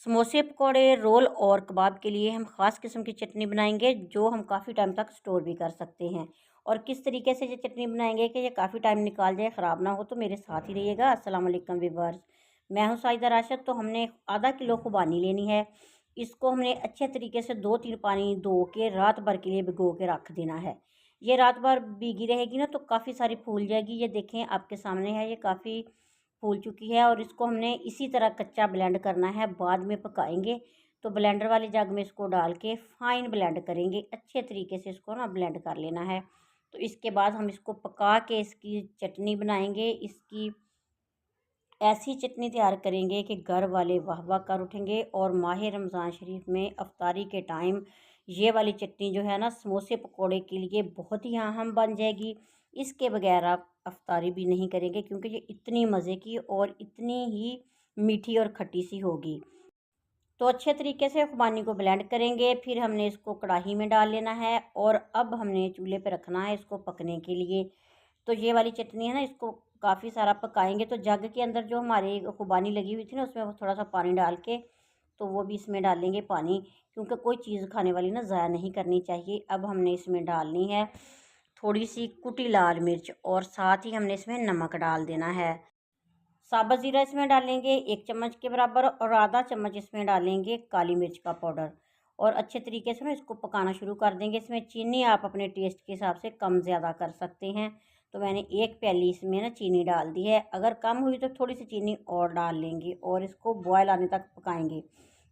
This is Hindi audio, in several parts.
समोसे, पकौड़े, रोल और कबाब के लिए हम ख़ास किस्म की चटनी बनाएंगे जो हम काफ़ी टाइम तक स्टोर भी कर सकते हैं। और किस तरीके से ये चटनी बनाएंगे कि ये काफ़ी टाइम निकाल जाए, ख़राब ना हो, तो मेरे साथ ही रहिएगा। अस्सलाम वालेकुम व्यूअर्स, मैं हूँ साइदा राशिद। तो हमने आधा किलो खुबानी लेनी है। इसको हमने अच्छे तरीके से 2-3 पानी धो के रात भर के लिए भिगो के रख देना है। ये रात भर भीगी रहेगी ना तो काफ़ी सारी फूल जाएगी। ये देखें आपके सामने है, ये काफ़ी फूल चुकी है। और इसको हमने इसी तरह कच्चा ब्लेंड करना है, बाद में पकाएंगे। तो ब्लेंडर वाले जग में इसको डाल के फाइन ब्लेंड करेंगे, अच्छे तरीके से इसको ना ब्लेंड कर लेना है। तो इसके बाद हम इसको पका के इसकी चटनी बनाएंगे। इसकी ऐसी चटनी तैयार करेंगे कि घर वाले वाह वाह कर उठेंगे। और माह रमज़ान शरीफ में अफ्तारी के टाइम ये वाली चटनी जो है ना समोसे पकोड़े के लिए बहुत ही अहम बन जाएगी। इसके बगैर आप अफ्तारी भी नहीं करेंगे क्योंकि ये इतनी मज़े की और इतनी ही मीठी और खट्टी सी होगी। तो अच्छे तरीके से खुबानी को ब्लेंड करेंगे। फिर हमने इसको कढ़ाई में डाल लेना है और अब हमने चूल्हे पे रखना है इसको पकने के लिए। तो ये वाली चटनी है ना, इसको काफ़ी सारा पकाएंगे। तो जग के अंदर जो हमारी खुबानी लगी हुई थी ना, उसमें थोड़ा सा पानी डाल के तो वो भी इसमें डालेंगे पानी, क्योंकि कोई चीज़ खाने वाली ना ज़ाया नहीं करनी चाहिए। अब हमने इसमें डालनी है थोड़ी सी कुटी लाल मिर्च और साथ ही हमने इसमें नमक डाल देना है। साबुत ज़ीरा इसमें डालेंगे 1 चम्मच के बराबर और आधा चम्मच इसमें डालेंगे काली मिर्च का पाउडर। और अच्छे तरीके से ना इसको पकाना शुरू कर देंगे। इसमें चीनी आप अपने टेस्ट के हिसाब से कम ज़्यादा कर सकते हैं। तो मैंने 1 प्याली इसमें ना चीनी डाल दी है। अगर कम हुई तो थोड़ी सी चीनी और डाल लेंगे और इसको बॉयल आने तक पकाएंगे।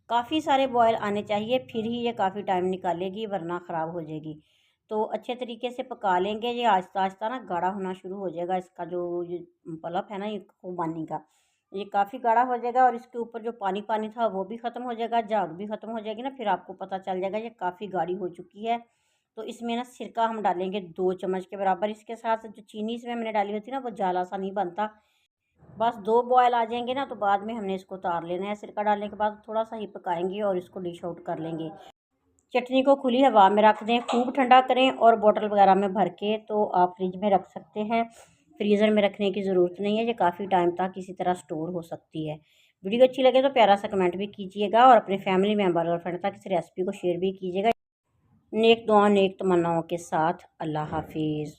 काफ़ी सारे बॉयल आने चाहिए, फिर ही ये काफ़ी टाइम निकालेगी, वरना ख़राब हो जाएगी। तो अच्छे तरीके से पका लेंगे। ये आहिस्ता आहिस्ता ना गाढ़ा होना शुरू हो जाएगा। इसका जो ये पलप है ना, ये खुबानी का, ये काफ़ी गाढ़ा हो जाएगा और इसके ऊपर जो पानी पानी था वो भी ख़त्म हो जाएगा, झाग भी ख़त्म हो जाएगी ना, फिर आपको पता चल जाएगा ये काफ़ी गाढ़ी हो चुकी है। तो इसमें ना सिरका हम डालेंगे 2 चम्मच के बराबर। इसके साथ जो चीनी इसमें हमने डाली होती है ना, वो जाला सा नहीं बनता। बस 2 बॉयल आ जाएंगे ना तो बाद में हमने इसको उतार लेना है। सिरका डालने के बाद थोड़ा सा ही पकाएंगे और इसको डिश आउट कर लेंगे। चटनी को खुली हवा में रख दें, खूब ठंडा करें और बॉटल वगैरह में भर के तो आप फ्रिज में रख सकते हैं। फ्रीज़र में रखने की ज़रूरत नहीं है, ये काफ़ी टाइम तक इसी तरह स्टोर हो सकती है। वीडियो अच्छी लगे तो प्यारा सा कमेंट भी कीजिएगा और अपने फैमिली मेम्बर और फ्रेंड तक इस रेसिपी को शेयर भी कीजिएगा। नेक दुआ नेक तमन्नाओं के साथ। अल्लाह हाफिज़।